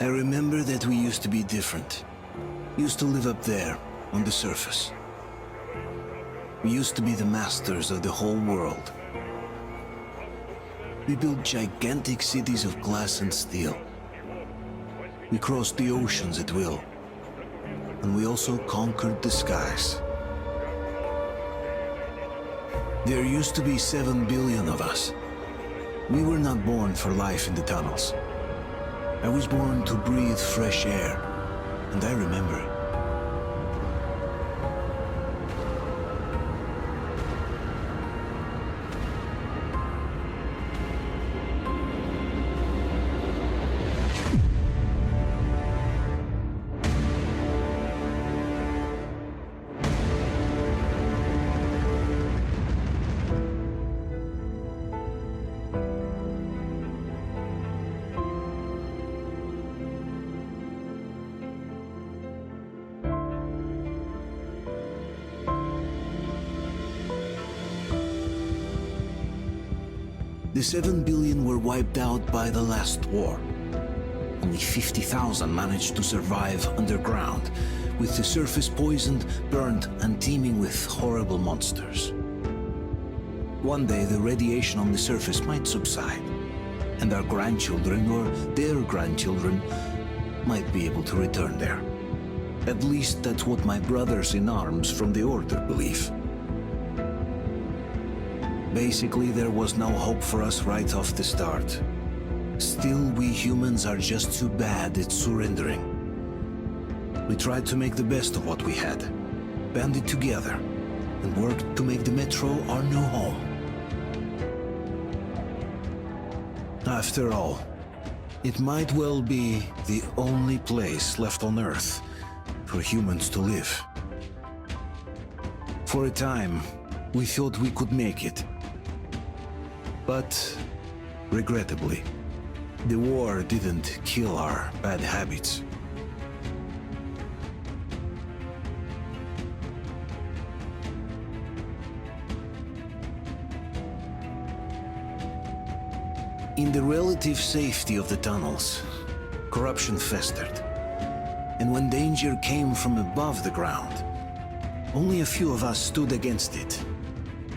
I remember that we used to be different. Used to live up there, on the surface. We used to be the masters of the whole world. We built gigantic cities of glass and steel. We crossed the oceans at will. And we also conquered the skies. There used to be 7 billion of us. We were not born for life in the tunnels. I was born to breathe fresh air, and I remember it. The 7 billion were wiped out by the last war. Only 50,000 managed to survive underground, with the surface poisoned, burned, and teeming with horrible monsters. One day the radiation on the surface might subside, and our grandchildren or their grandchildren might be able to return there. At least that's what my brothers in arms from the Order believe. Basically, there was no hope for us right off the start. Still, we humans are just too bad at surrendering. We tried to make the best of what we had, banded together, and worked to make the Metro our new home. After all, it might well be the only place left on Earth for humans to live. For a time, we thought we could make it. But, regrettably, the war didn't kill our bad habits. In the relative safety of the tunnels, corruption festered. And when danger came from above the ground, only a few of us stood against it,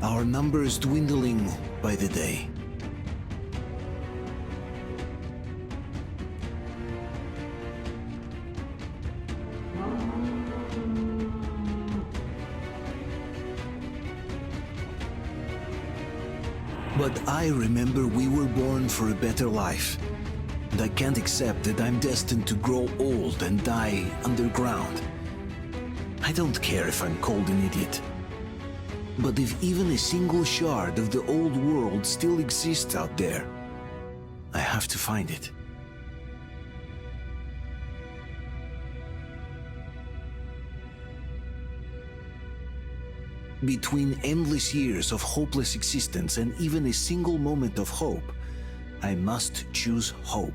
our numbers dwindling by the day. But I remember we were born for a better life, and I can't accept that I'm destined to grow old and die underground. I don't care if I'm called an idiot. But if even a single shard of the old world still exists out there, I have to find it. Between endless years of hopeless existence and even a single moment of hope, I must choose hope.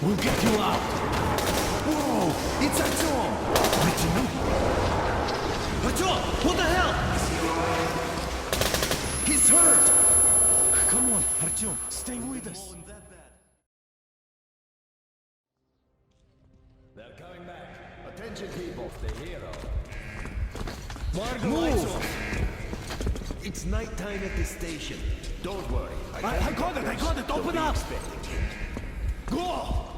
We'll get you out. Whoa! It's Artyom! Artyom! What the hell? He's hurt! Come on, Artyom, stay with us. They're coming back. Attention, people. The hero. Move! It's nighttime at the station. Don't worry. I got it! Open up! Go!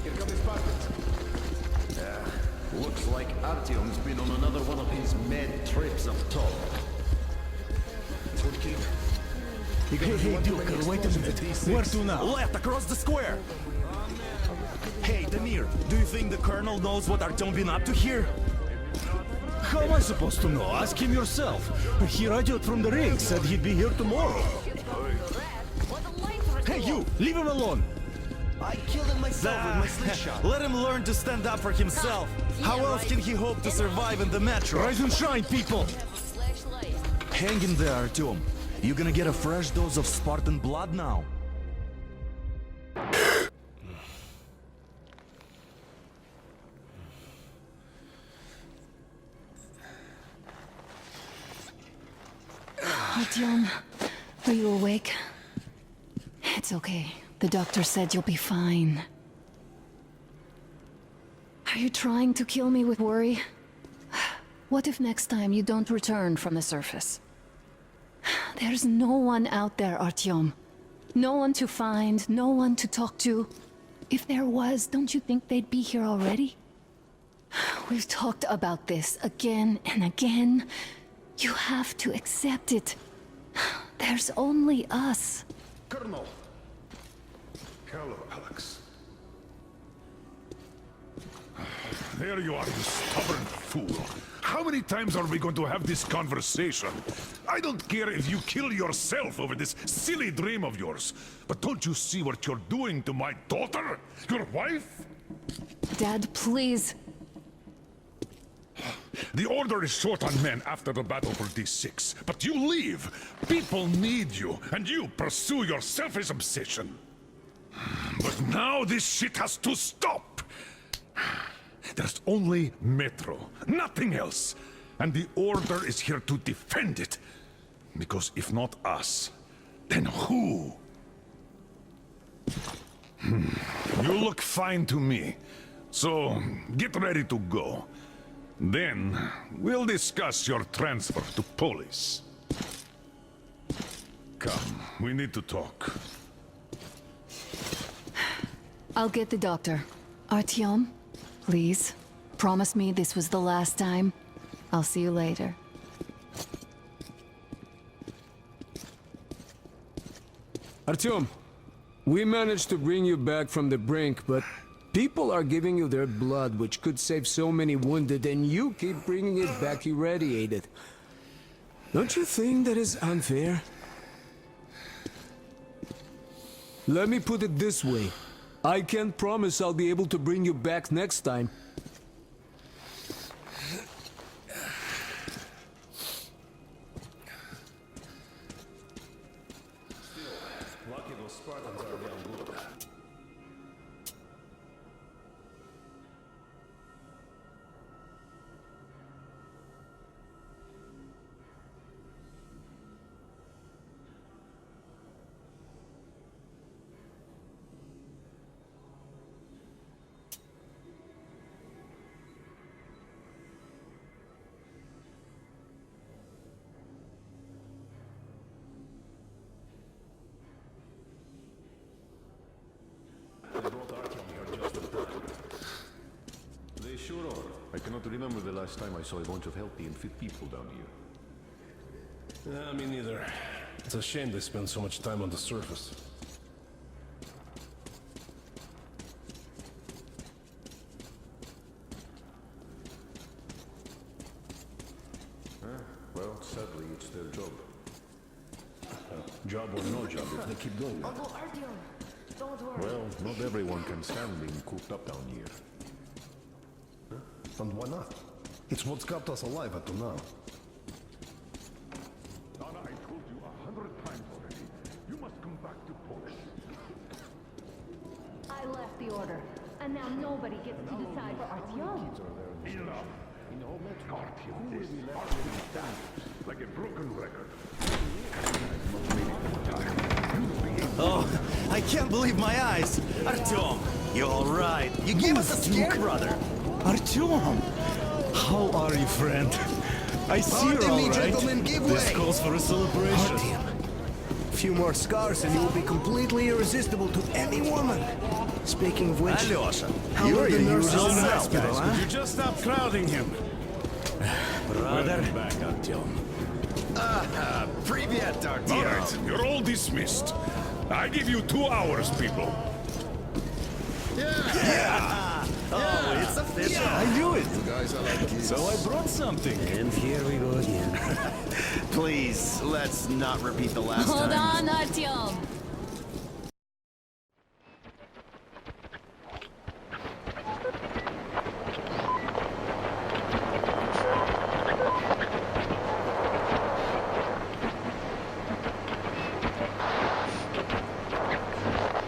Here come his partners. Looks like Artyom's been on another one of his mad trips up top. Good kid. Hey, Duke, wait a minute. Where to now? Left, across the square! Hey, Demir, do you think the Colonel knows what Artyom been up to here? How am I supposed to know? Ask him yourself. He radioed from the ring, said he'd be here tomorrow. Hey, you! Leave him alone! I killed him myself with my slingshot. Let him learn to stand up for himself. How else can he hope to survive in the metro? Rise and shine, people! Hang in there, Artyom. You gonna get a fresh dose of Spartan blood now. Artyom, are you awake? It's okay. The doctor said you'll be fine. Are you trying to kill me with worry? What if next time you don't return from the surface? There's no one out there, Artyom. No one to find, no one to talk to. If there was, don't you think they'd be here already? We've talked about this again and again. You have to accept it. There's only us. Colonel! Hello, Alex. There you are, you stubborn fool. How many times are we going to have this conversation? I don't care if you kill yourself over this silly dream of yours, but don't you see what you're doing to my daughter? Your wife? Dad, please. The Order is short on men after the battle for D6, but you leave. People need you, and you pursue your selfish obsession. But now this shit has to stop! There's only Metro, nothing else. And the Order is here to defend it. Because if not us, then who? You look fine to me. So, get ready to go. Then, we'll discuss your transfer to police. Come, we need to talk. I'll get the doctor. Artyom, please, promise me this was the last time. I'll see you later. Artyom, we managed to bring you back from the brink, but people are giving you their blood, which could save so many wounded, and you keep bringing it back irradiated. Don't you think that is unfair? Let me put it this way. I can't promise I'll be able to bring you back next time. Lucky those Spartans are damn good. They sure are. I cannot remember the last time I saw a bunch of healthy and fit people down here. Yeah, me neither. It's a shame they spend so much time on the surface. Well, sadly, it's their job. Job or no job, if they keep doing that. Uncle Artyom, don't worry. Well, not everyone can stand being cooped up down here. And why not? It's what's kept us alive up to now. Donna, I told you 100 times already. You must come back to Polish. I left the order, and now nobody gets to decide for Artyom. Enough! Artyom is Artyom that, like a broken record. Oh, I can't believe my eyes. Artyom, you all right? You gave us a scare, brother. Artyom, how are you, friend? I see you're Pardon all me, right. gentlemen, give This way. calls for a celebration. A few more scars and you will be completely irresistible to any woman. Speaking of which, Alyosha, how you're are the your nurses usual in the self, hospital, guys. huh? Could you just stop crowding him? Brother. Back, Artyom. Привет, All right, you're all dismissed. I give you 2 hours, people. Oh, it's official. I knew it. You guys are like kids. So I brought something. And here we go again. Please, let's not repeat the last Hold time. on, Artyom.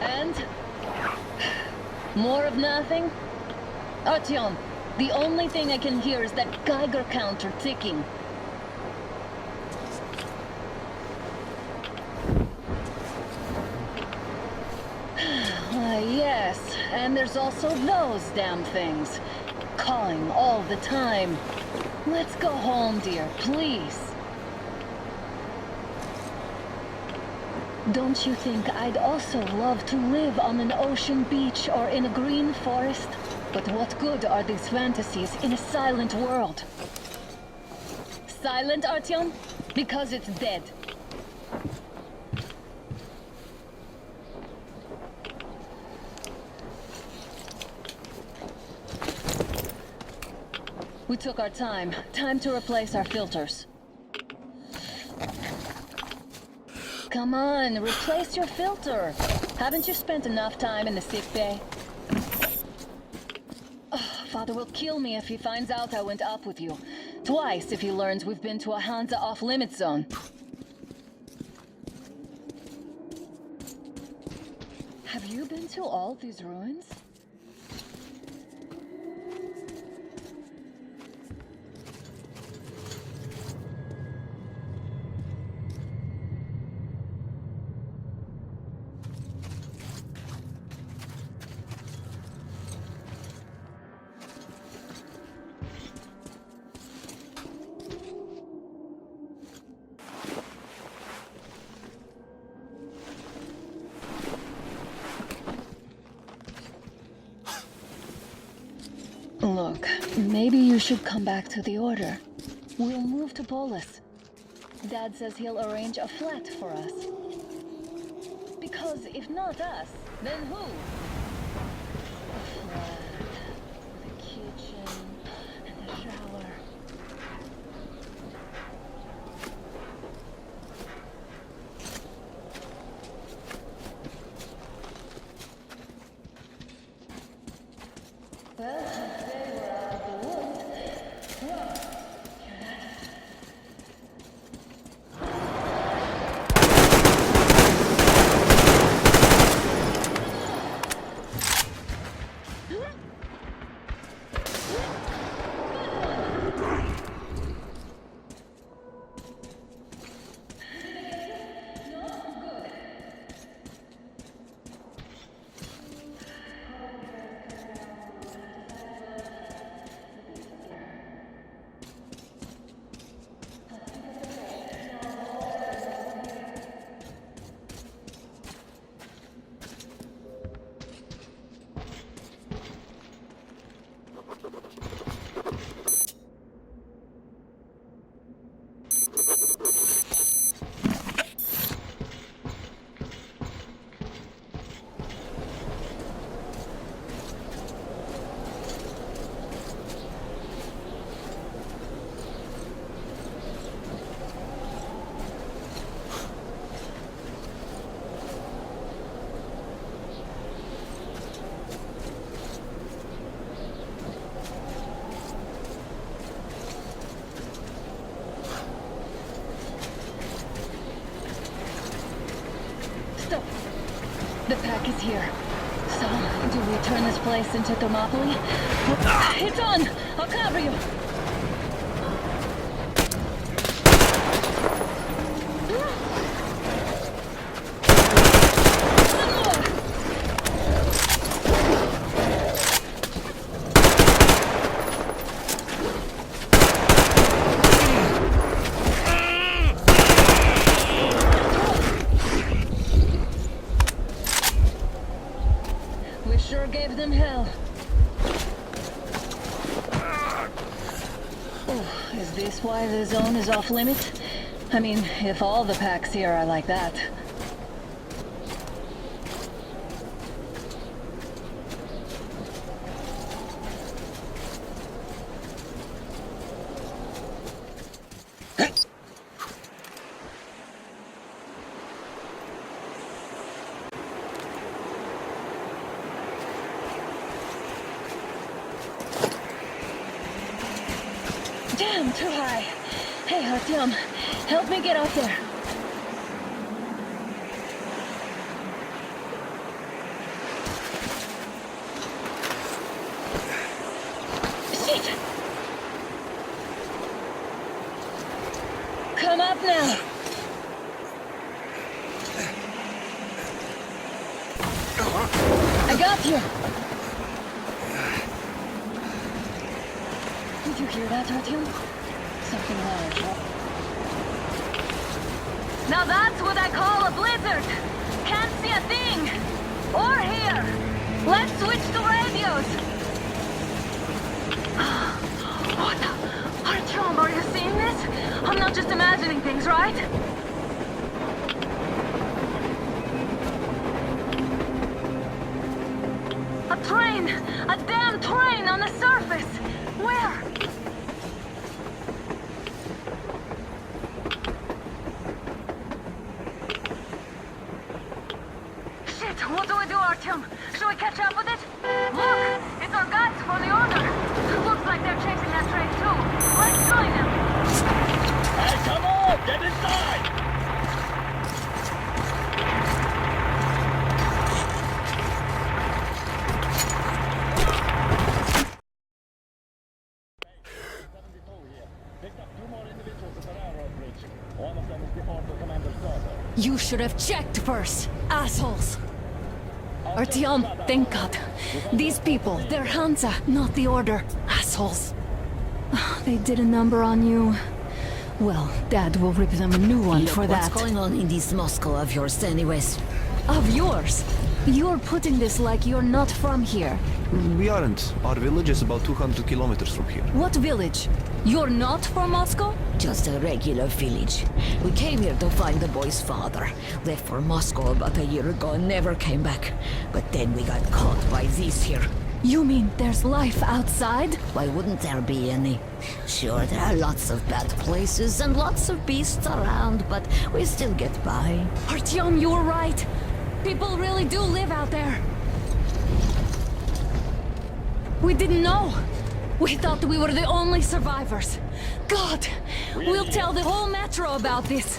And? More of nothing? Artyom, the only thing I can hear is that Geiger counter ticking. Yes, and there's also those damn things. Calling all the time. Let's go home, dear, please. Don't you think I'd also love to live on an ocean beach or in a green forest? But what good are these fantasies in a silent world? Silent, Artyom? Because it's dead. We took our time. Time to replace our filters. Come on, replace your filter. Haven't you spent enough time in the sick bay? Oh, Father will kill me if he finds out I went up with you. Twice if he learns we've been to a Hansa off-limit zone. Have you been to all these ruins? Look, maybe you should come back to the Order. We'll move to Polis. Dad says he'll arrange a flat for us. Because if not us, then who? A flat, with a kitchen, and a shower. Well, today we're out of the woods. Well, stop. The pack is here. So, do we turn this place into Thermopylae? It's on! I'll cover you! We sure gave them hell. Oh, is this why the zone is off limits? I mean, if all the packs here are like that. I'm too high. Hey, Artyom, help me get out there. Shit! Come up now. I got you. Did you hear that, Artyom? Something large. Now that's what I call a blizzard. Can't see a thing. Or hear. Let's switch to radios. What the? Artyom, are you seeing this? I'm not just imagining things, right? A train! A damn train on the surface! Where? Shit, what do we do, Artyom? Should we catch up with it? Look! It's our guys for the order! Looks like they're chasing that train too. Let's join them! Hey, come on! Get inside! You should have checked first, assholes! Artyom, thank God. These people, they're Hansa, not the Order. Assholes. They did a number on you. Well, Dad will rip them a new one for that. What's going on in this Moscow of yours anyways? Of yours? You're putting this like you're not from here. We aren't. Our village is about 200 kilometers from here. What village? You're not from Moscow? Just a regular village. We came here to find the boy's father. Left for Moscow about a year ago and never came back. But then we got caught by these here. You mean there's life outside? Why wouldn't there be any? Sure, there are lots of bad places and lots of beasts around, but we still get by. Artyom, you were right. People really do live out there. We didn't know. We thought we were the only survivors. God, we'll tell the whole metro about this.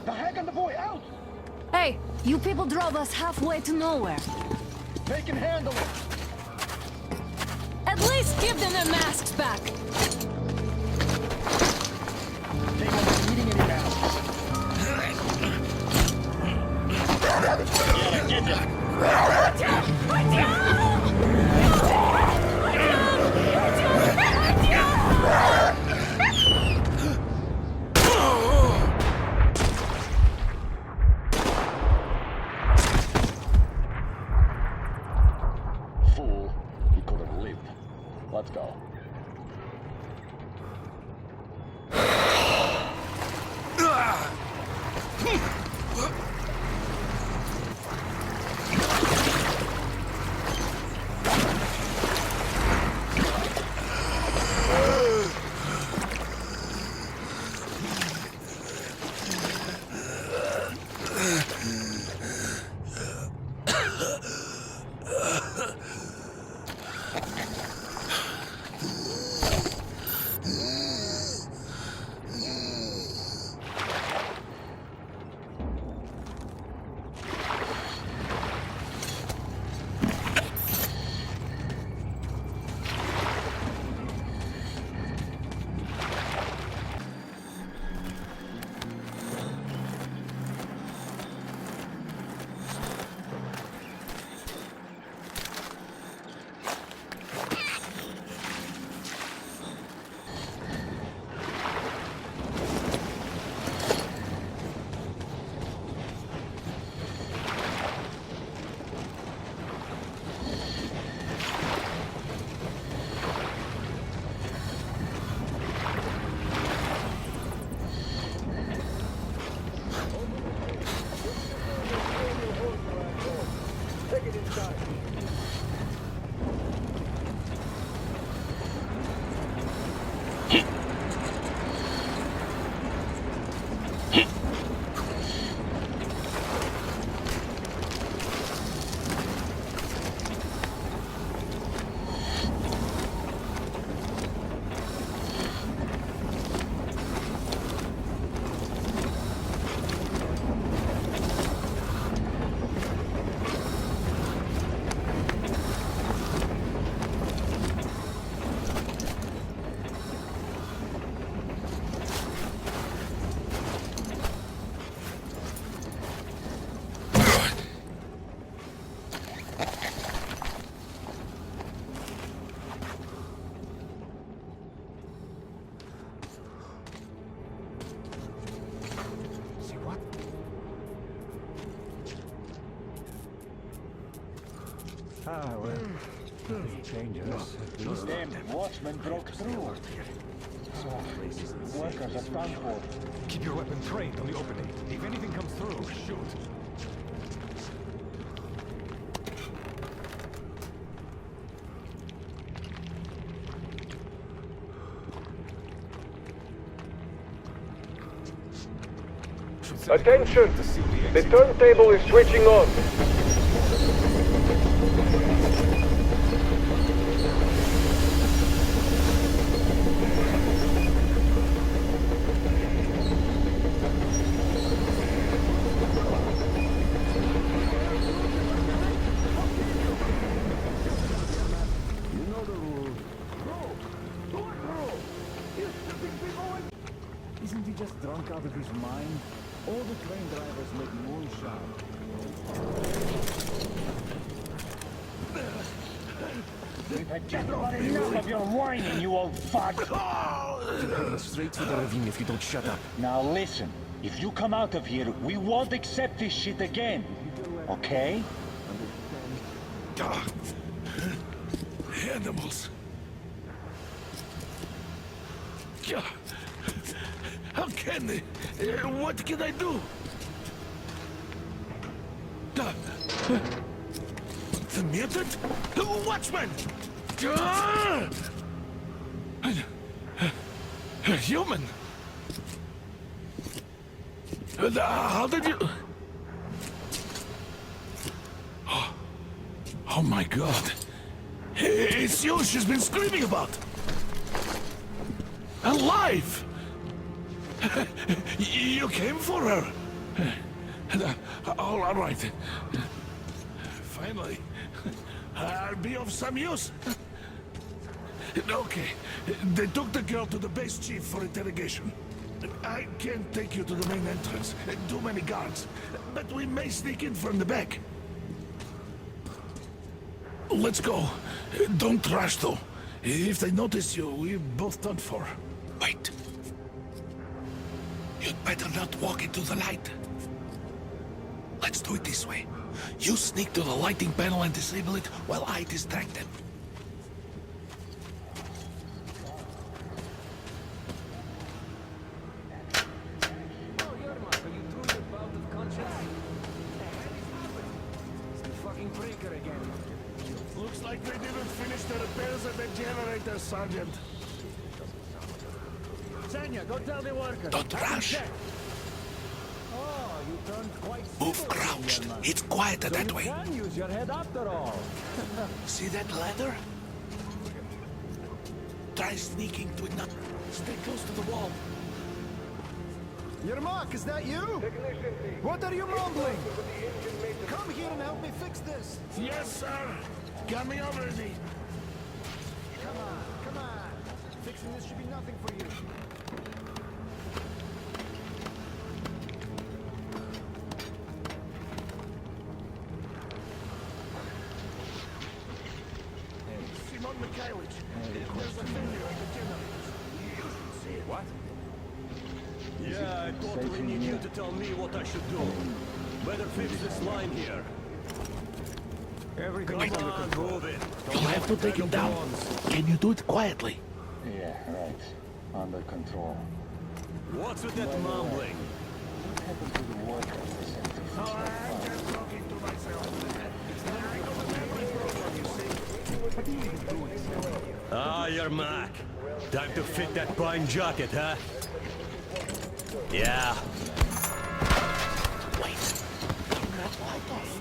The heck and the boy out! Hey, you people drove us halfway to nowhere. They can handle it! At least give them their masks back. They won't be needing any masks. Get him! Fool. He could have lived. Let's go. These damn watchmen broke through. Workers are done for. Keep your weapon trained on the opening. If anything comes through, shoot. Attention! The turntable is switching on. Isn't he just drunk out of his mind? All the train drivers make moonshine. We've had just about enough of your whining, you old fart! You're heading straight to the ravine if you don't shut up. Now listen, if you come out of here, we won't accept this shit again. Okay? Animals. How can they? What can I do? The mutant? Watchman! A human? How did you... Oh my God. It's you she's been screaming about. Alive! You came for her. All right. Finally, I'll be of some use. Okay, they took the girl to the base chief for interrogation. I can't take you to the main entrance. Too many guards. But we may sneak in from the back. Let's go. Don't rush, though. If they notice you, we're both done for. Wait. You'd better not walk into the light. Let's do it this way. You sneak to the lighting panel and disable it while I distract them. Looks like they didn't finish the repairs of the generator, Sergeant. Sanya, go tell the workers. Don't rush. Oh, you turned quite Move crouched. It's quieter that way. You can use your head after all. See that ladder? Try sneaking to it. Stay close to the wall. Yermak, is that you? What are you mumbling? Come here and help me fix this. Yes, sir. Coming already. Come on. Fixing this should be nothing for you. Simon Mikhailовich. There's a failure at the generators. You should see it. What? Yeah, I totally need you to tell me what I should do. Better fix this line here. Everything Come on, move it. You'll have to take him down. Can you do it quietly? Yeah, right. Under control. What's with that mumbling? What happened to the workers they sent to fix Oh, that I'm fire? just talking to myself. I got a memory problem, you see. What are you doing? Ah, you're Mac. Time to fit that pine jacket, huh? Yeah. Wait. Turn that light off.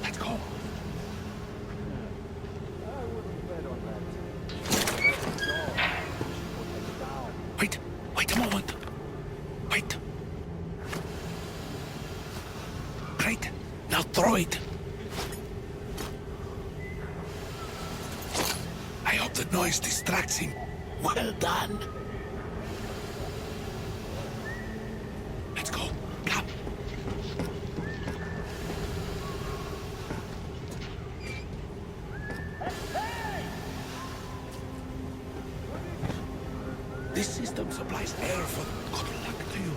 Let's go. Wait a moment. Wait. Great. Now throw it. I hope the noise distracts him. Well done. Let's go. Come. This system supplies air for good luck to you.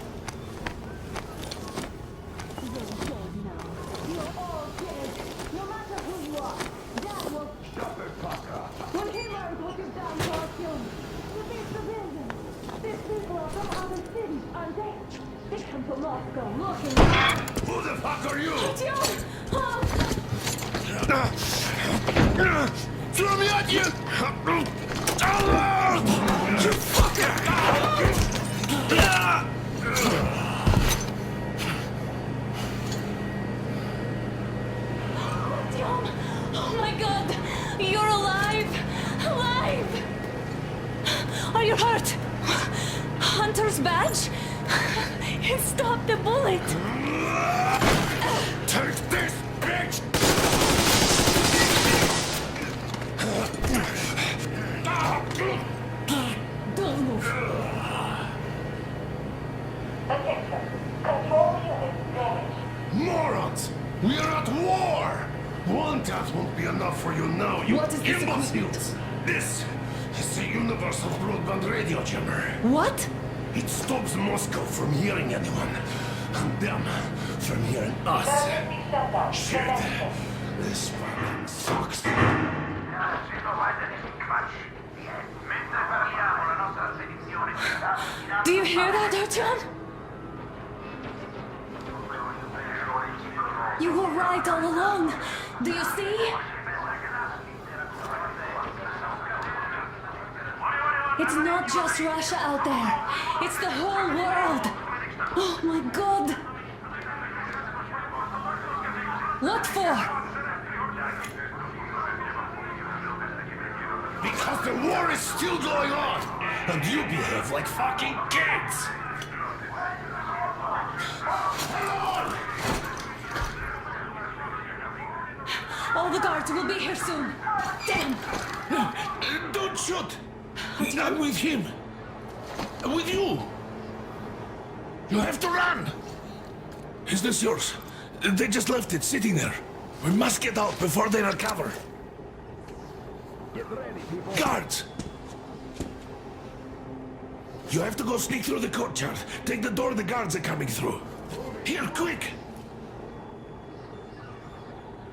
into Moscow looking... Who the fuck are you? Throw me at you! You fucker! Oh my god! You're alive! Alive! Are you hurt? Hunter's badge? It stopped the bullet! Take this, bitch! Don't move. Morons! We are at war! One task won't be enough for you now, you What is this imbeciles! This is the universal broadband radio jammer. What? It stops Moscow from hearing anyone, and them from hearing us. Shit! This fucking sucks. Do you hear that, Artyom? You were right all along. Do you see? It's not just Russia out there. It's the whole world. Oh my god. What for? Because the war is still going on, and you behave like fucking kids! All the guards will be here soon. Damn. Don't shoot! I'm with him. With you. You have to run. Is this yours? They just left it sitting there. We must get out before they recover. Guards! You have to go sneak through the courtyard. Take the door the guards are coming through. Here, quick!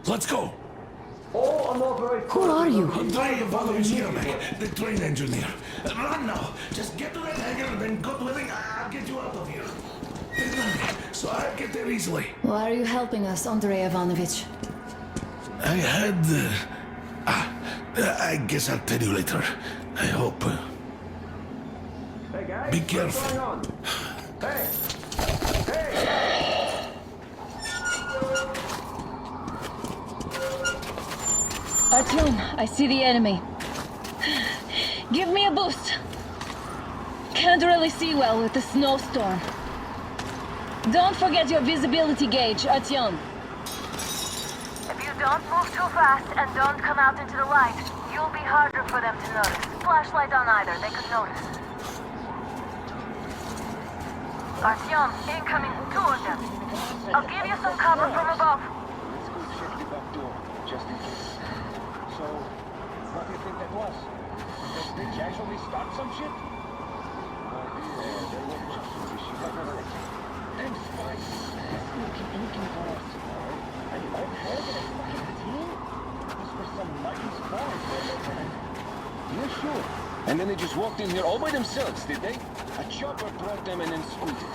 Let's go. Who are you? Andrei Ivanovich Yermak, the train engineer. Run now. Just get to that hangar and then God willing, I'll get you out of here. So I'll get there easily. Why are you helping us, Andrei Ivanovich? I had... I guess I'll tell you later. I hope. Hey guys, Be careful. what's going on? Hey! Hey! Artyom, I see the enemy. Give me a boost. Can't really see well with the snowstorm. Don't forget your visibility gauge, Artyom. If you don't move too fast and don't come out into the light, you'll be harder for them to notice. Flashlight on either, they could notice. Artyom, incoming, 2 of them. I'll give you some cover from above. Let's go check the back door, just in case. So, what do you think that was? Did Stitch actually start some shit? Yeah, they were just fishing like a wreck. And spies, let's go keep looking for us. And you might have heard that a fucking team? Those were some mighty spies there, Lieutenant. Yeah, sure. And then they just walked in here all by themselves, did they? A chopper brought them and then scooted.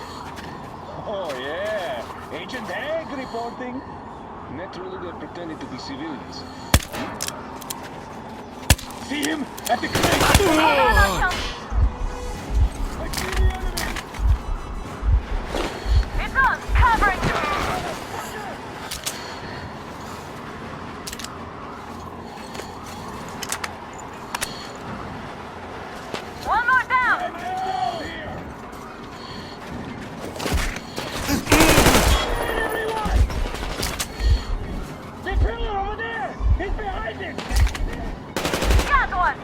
Oh, yeah. Agent Egg reporting. Naturally, they're pretending to be civilians. See him? At the crate! I see the enemy! It's on, covering you! One more down! The killer over there! He's behind it! Got one!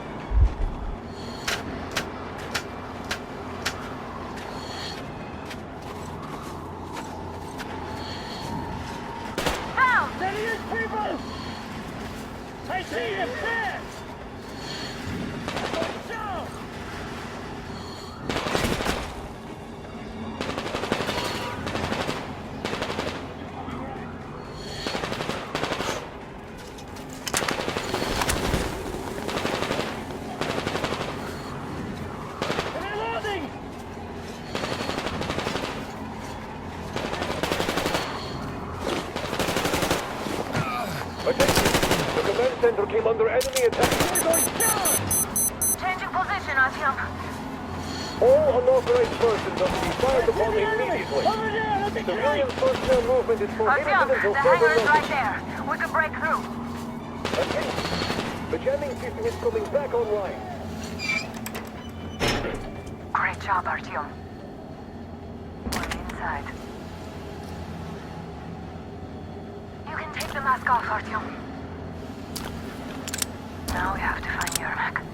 Down! There he is, people! I see him there! Down! under enemy attack. Changing position, Artyom. All unauthorized persons are to be fired upon immediately. Civilian personnel movement is prohibited Artyom, until the further hangar is notice. right there. We can break through. Okay. The jamming system is coming back online. Great job, Artyom. We're inside. You can take the mask off, Artyom. Now we have to find Yermak.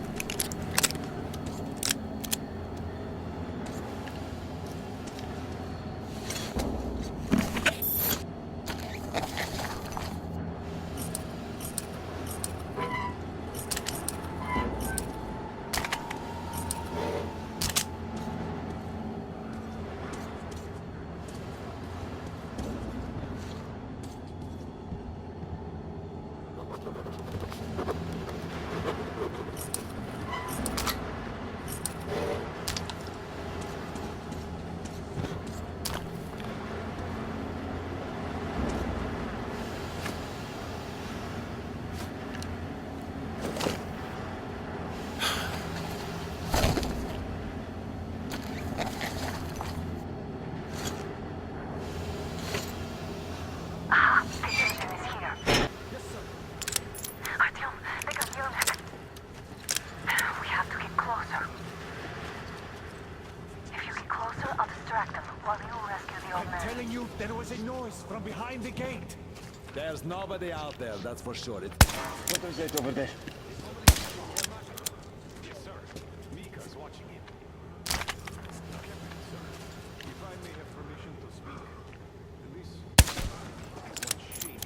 There was a noise from behind the gate. There's nobody out there, that's for sure. What is it over there? Yes, sir. Mika's watching it. Captain, sir, if I may have permission to speak, this is one shady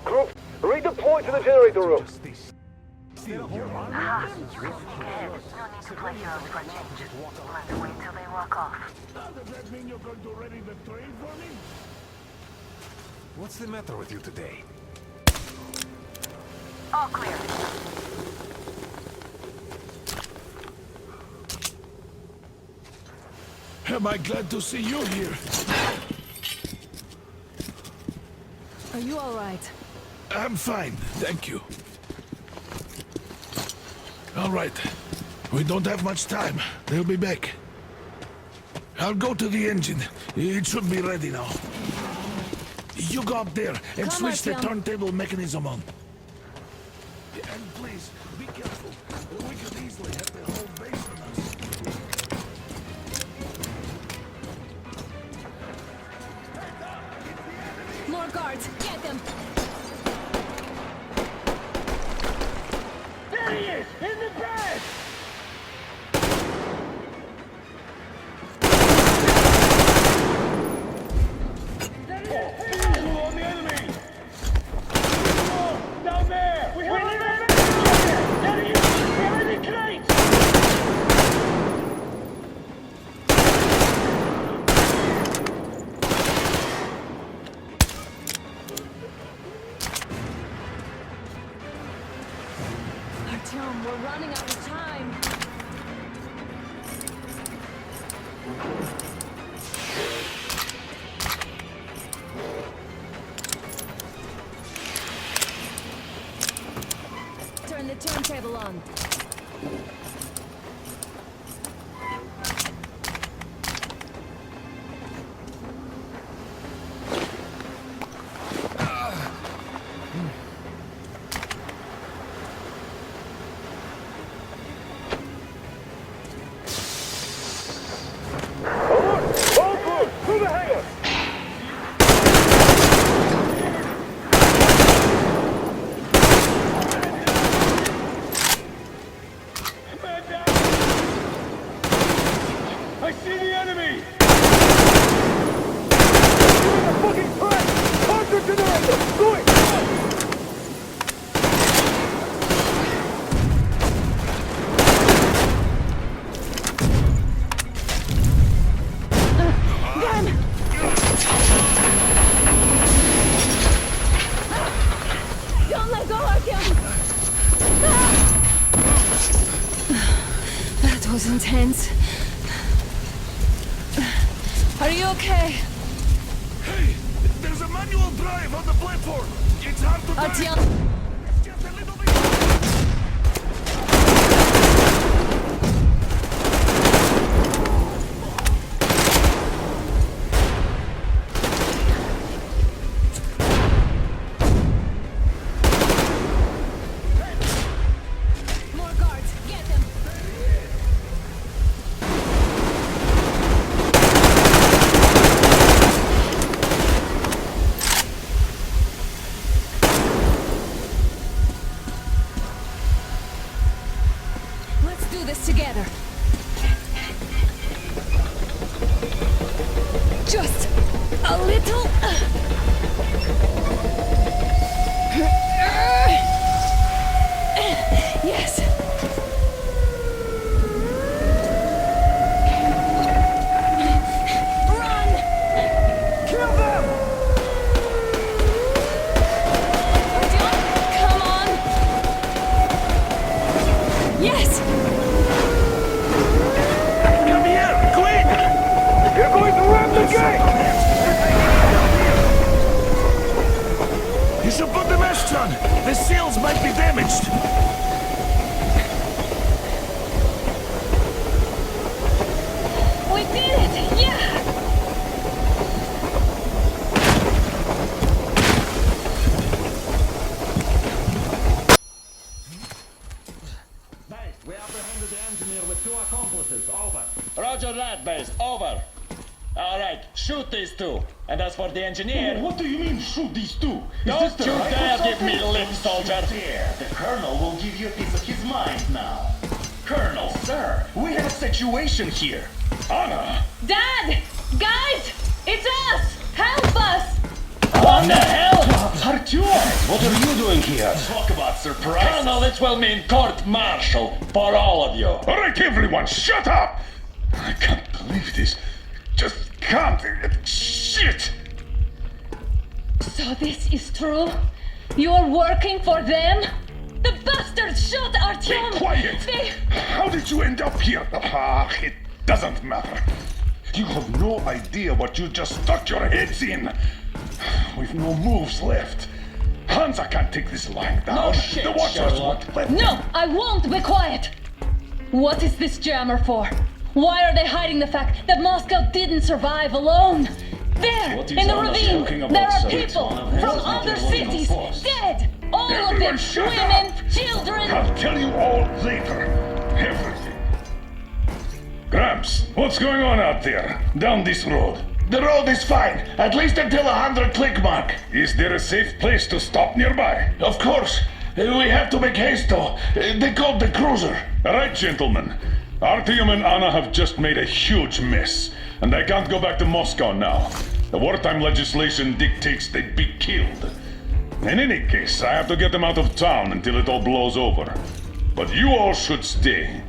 Group, redeploy to the generator room. No need to play heroes for a change. Let's wait till they walk off. Does that mean you're going to ready the train for me? What's the matter with you today? All clear. Am I glad to see you here? Are you all right? I'm fine, thank you. All right. We don't have much time. They'll be back. I'll go to the engine. It should be ready now. You go up there and Come, switch the Artyom. turntable mechanism on. And please, be careful. We could easily have the whole base on us. More guards! Get them! There he is! In the back! On the enemy! Down there! We have a There he is! Behind the crates! Artyom, we're running out of time. Turn the turntable on. Hey, there's a manual drive on the platform. It's hard to drive. Artyom, It's just a little bit. more guards, get them. Let's do this together. Just a little. Yes. Run! Kill them! Come on! Yes! Come here, quick! You're going to ram the gate! You should put the mesh on. The seals might be damaged. We did it! Yeah! Base, we apprehended the engineer with 2 accomplices. Over. Roger that, base. Over. All right, shoot these 2. And as for the engineer... What do you mean, shoot these 2? Don't you dare give me lip, soldier! Here, the Colonel will give you a piece of his mind now. Colonel, sir, we have a situation here. Anna! Dad! Guys! It's us! Help us! What the hell? Artyom, what are you doing here? Talk about surprise. Colonel, this will mean court-martial for all of you. All right, everyone, shut up! I can't believe this. Just can't. Shit! So this is true? You're working for them? The bastards shot Artyom! Be quiet! They... How did you end up here? Ah, it doesn't matter. You have no idea what you just stuck your heads in. We've no moves left. Hansa can't take this lying down. No shit, the Watchers Sherlock. won't let No, I won't be quiet! What is this jammer for? Why are they hiding the fact that Moscow didn't survive alone? There, What is in the Anna ravine, talking about, there are sir? people It's one of his from other ideological cities, force. dead! All of Everyone them, shut women, up. children! I'll tell you all later. Everything. Gramps, what's going on out there? Down this road? The road is fine, at least until 100 click mark. Is there a safe place to stop nearby? Of course. We have to make haste though. They called the cruiser. All right, gentlemen. Artyom and Anna have just made a huge mess, and they can't go back to Moscow now. The wartime legislation dictates they'd be killed. In any case, I have to get them out of town until it all blows over. But you all should stay.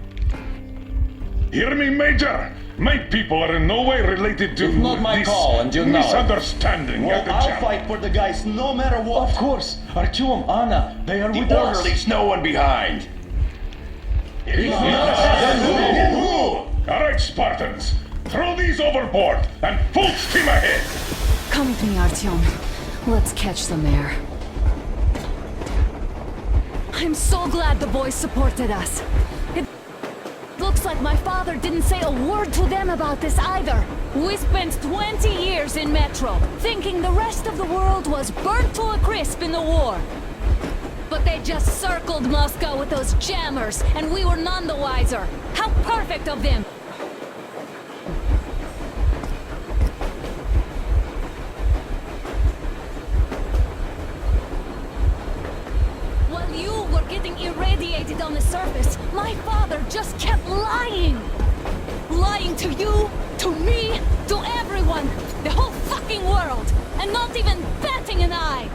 Hear me, Major? My people are in no way related to It's not my this call, and you know it. misunderstanding at the jam. fight for the guys no matter what. Of course, Artyom, Anna, they are with us. leaves no one behind. All right, Spartans. Throw these overboard and full steam ahead. Come with me, Artyom. Let's catch the mayor. I'm so glad the boys supported us. It looks like my father didn't say a word to them about this either. We spent 20 years in Metro, thinking the rest of the world was burnt to a crisp in the war. But they just circled Moscow with those jammers, and we were none the wiser. How perfect of them! While you were getting irradiated on the surface, my father just kept lying! Lying to you, to me, to everyone, the whole fucking world, and not even batting an eye!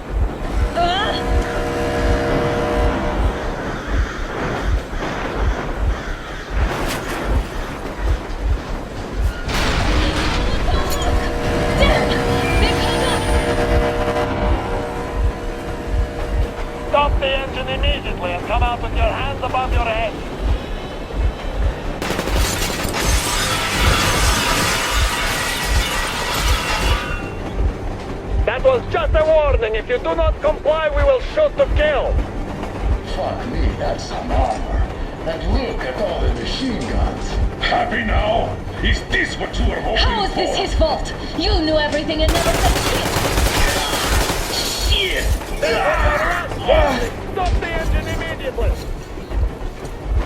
Stop the engine immediately and come out with your hands above your head. That was just a warning. If you do not comply, we will shoot to kill. Fuck me, that's some armor. And look at all the machine guns. Happy now? Is this what you were hoping for? How is this his fault? You knew everything and never said shit! Shit! Stop the engine immediately!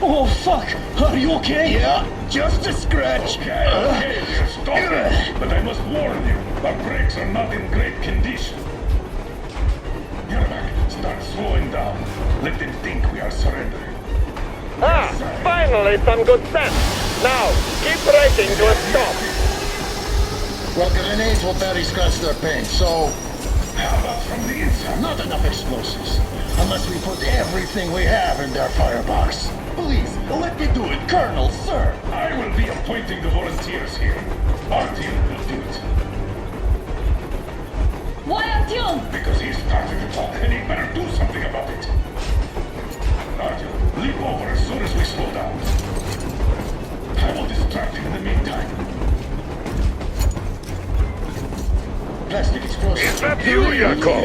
Oh fuck! Are you okay? Yeah, just a scratch. Okay, stop it. But I must warn you, our brakes are not in great condition. Yermak, start slowing down. Let them think we are surrendering. Ah, finally some good sense. Now, keep braking to a stop. Well, grenades will barely scratch their paint, so... How about from the inside? Not enough explosives. Unless we put everything we have in their firebox. Please, let me do it, Colonel, sir. I will be appointing the volunteers here. Artyom will do it. Why Artyom? Because he started to talk, and he better do something about it. Artyom, leap over as soon as we slow down. I will distract him in the meantime. Plastic explosives. Is that you, Yakov?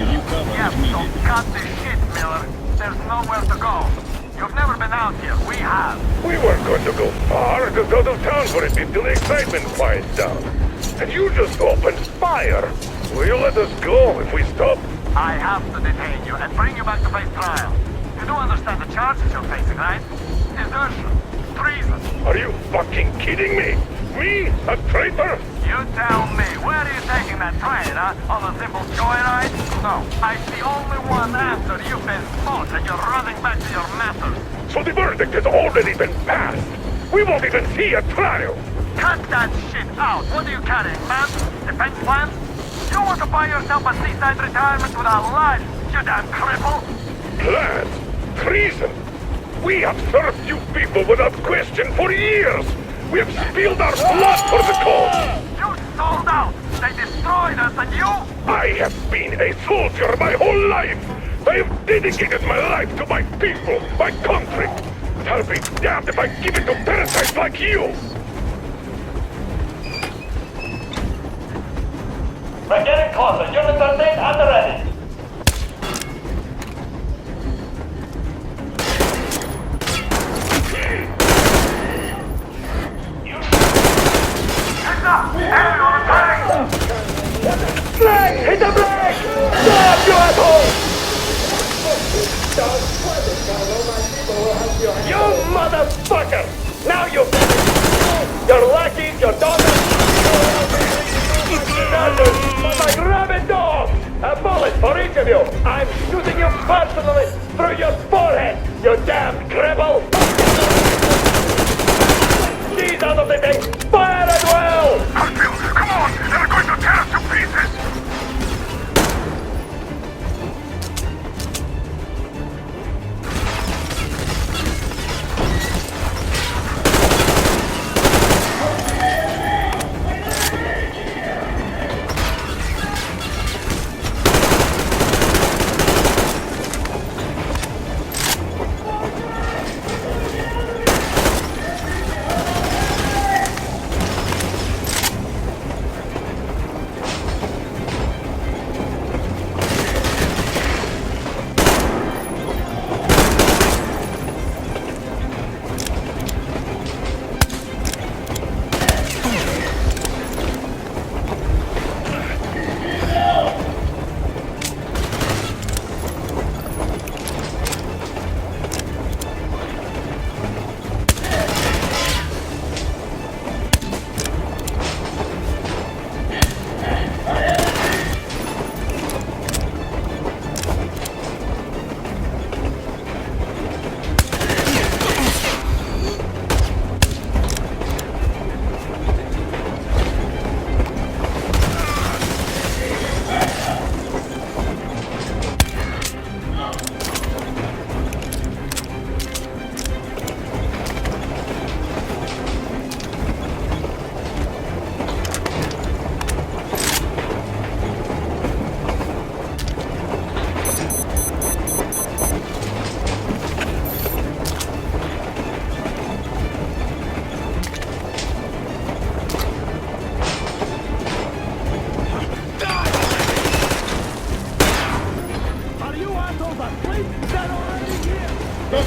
Yes, so cut the shit, Miller. There's nowhere to go. You've never been out here. We have. We weren't going to go far, just out of town for it until the excitement quiets down. And you just opened fire. Will you let us go if we stop? I have to detain you and bring you back to face trial. You do understand the charges you're facing, right? Desertion. Treason. Are you fucking kidding me? Me? A traitor? You tell me, where are you taking that train, huh? On a simple joyride? No, I see only one answer. You've been fought and you're running back to your masters. So the verdict has already been passed. We won't even see a trial. Cut that shit out. What are you carrying, man? Defense plans? You want to buy yourself a seaside retirement without life, you damn cripple? Plans? Treason? We have served you people without question for years. We have spilled our blood for the cause. You sold out. They destroyed us and you? I have been a soldier my whole life. I have dedicated my life to my people, my country. I'll be damned if I give it to parasites like you. We're getting closer. Units are made and ready. Brake! Hit the brake! Stop, you asshole! You motherfucker! Now you your lackeys, your daughters, my rabid dog! A bullet for each of you! I'm shooting you personally through your forehead, you damn cripple! She's out of the thing! Fire at will! Come on! They're going to tear us to pieces!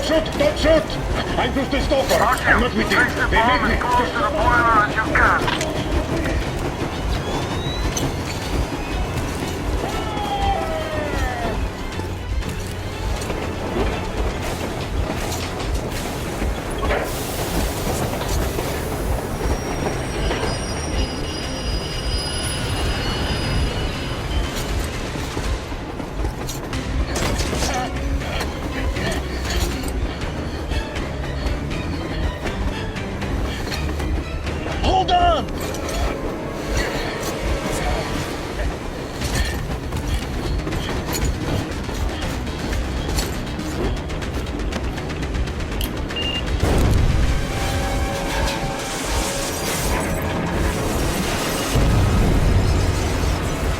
shoot! Don't shoot! I'm just a stalker. I'm not with you. They made me. Close to the boiler as you can. Hold on!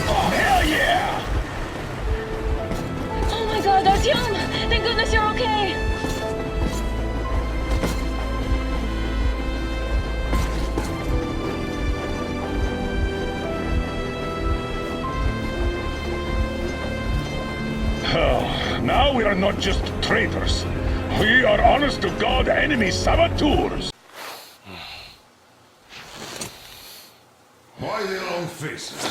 Oh, hell yeah! Oh my god, Artyom! Thank goodness you're okay! Now we are not just traitors. We are honest to God enemy saboteurs. Why the long faces?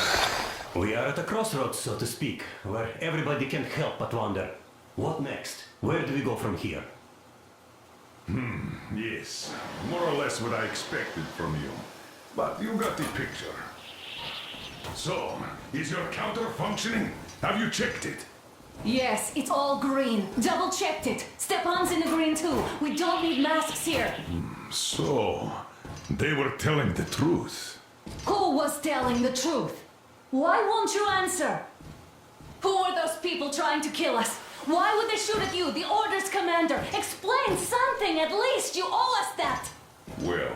We are at a crossroads, so to speak, where everybody can't help but wonder, what next? Where do we go from here? Yes, more or less what I expected from you. But you got the picture. So, is your counter functioning? Have you checked it? Yes, it's all green. Double checked it. Stepan's in the green too. We don't need masks here. So, they were telling the truth. Who was telling the truth? Why won't you answer? Who were those people trying to kill us? Why would they shoot at you, the Order's commander? Explain something at least. You owe us that. Well,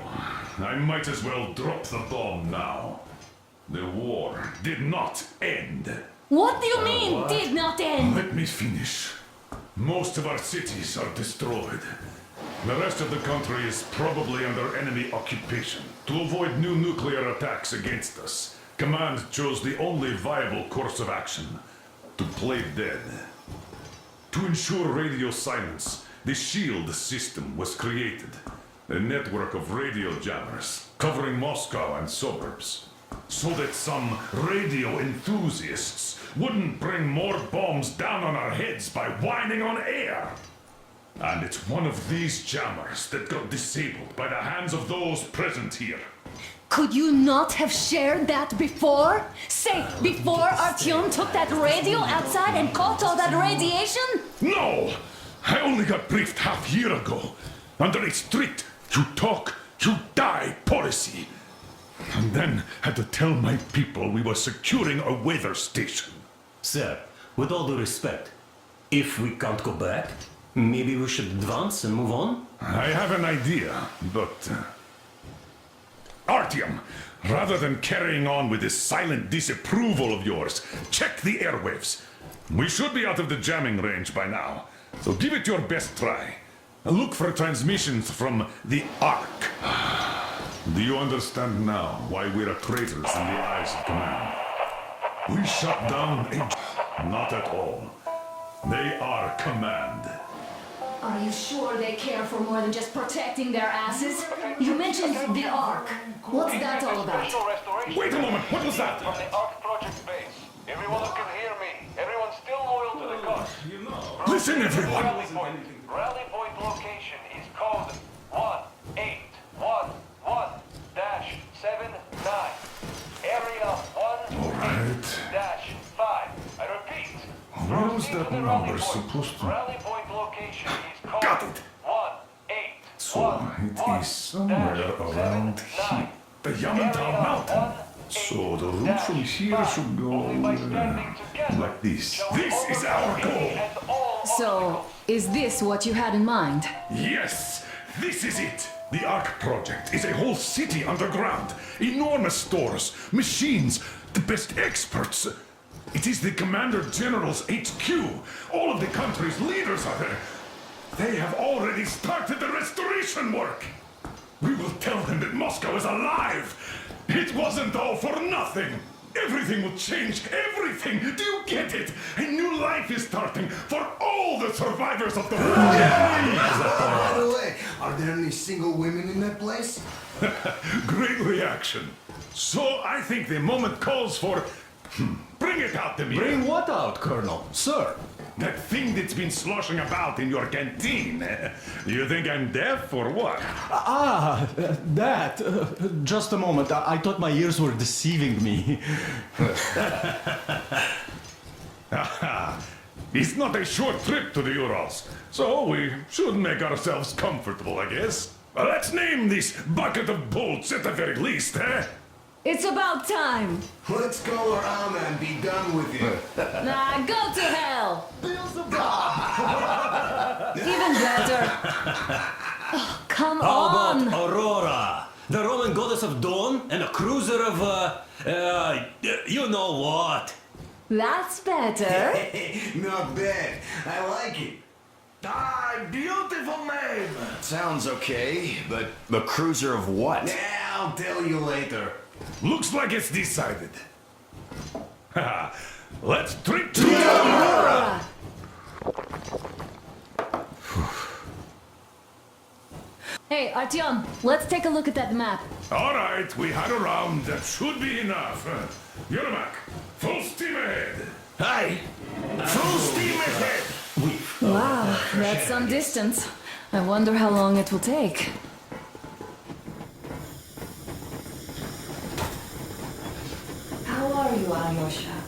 I might as well drop the bomb now. The war did not end. What do you mean, did not end? Let me finish. Most of our cities are destroyed. The rest of the country is probably under enemy occupation. To avoid new nuclear attacks against us, Command chose the only viable course of action: to play dead. To ensure radio silence, the SHIELD system was created. A network of radio jammers covering Moscow and suburbs. So that some radio enthusiasts wouldn't bring more bombs down on our heads by whining on air. And it's one of these jammers that got disabled by the hands of those present here. Could you not have shared that before? Say, before Artyom took that radio outside and caught all that radiation? No! I only got briefed half year ago. Under a strict, you talk, you die policy. And then had to tell my people we were securing a weather station. Sir, with all due respect, if we can't go back, maybe we should advance and move on? I have an idea, but... Artyom, rather than carrying on with this silent disapproval of yours, check the airwaves. We should be out of the jamming range by now, so give it your best try. Look for transmissions from the Ark. Do you understand now why we're traitors in the eyes of Command? We shut down a... Not at all. They are Command. Are you sure they care for more than just protecting their asses? You mentioned the Ark. What's that all about? Wait a moment, what was that? From the Ark Project base. Everyone who can hear me. Everyone's still loyal to the cause. Listen, everyone! Rally point location is code 1811-79. Area 1-5. I repeat. Where was that number supposed to... Rally point location is code Got it! So, it is somewhere around here. The Yamantau Mountain. So, the route from here should go... like this. This is our goal! So, is this what you had in mind? Yes! This is it! The Ark Project is a whole city underground. Enormous stores, machines, the best experts. It is the Commander General's HQ. All of the country's leaders are there. They have already started the restoration work. We will tell them that Moscow is alive. It wasn't all for nothing. Everything will change. Everything. Do you get it? A new life is starting for all the survivors of the war. By the way, are there any single women in that place? Great reaction. So I think the moment calls for... Bring it out to me. Bring what out, Colonel? Sir? That thing that's been sloshing about in your canteen. You think I'm deaf or what? That. Just a moment. I thought my ears were deceiving me. It's not a short trip to the Urals, so we should make ourselves comfortable, I guess. Let's name this bucket of bolts at the very least, eh? It's about time. Let's go around and be done with it. Nah, go to hell. Even better. Oh, come How on. about Aurora, the Roman goddess of dawn, and a cruiser of, you know what? That's better. Not bad. I like it. Beautiful name! Sounds okay, but the cruiser of what? Yeah, I'll tell you later. Looks like it's decided. Let's drink to Aurora! Hey, Artyom, let's take a look at that map. All right, we had a round. That should be enough. Yermak, full steam ahead. Hi! Full steam ahead! Wow, that's some distance. I wonder how long it will take. How are you, Alyosha?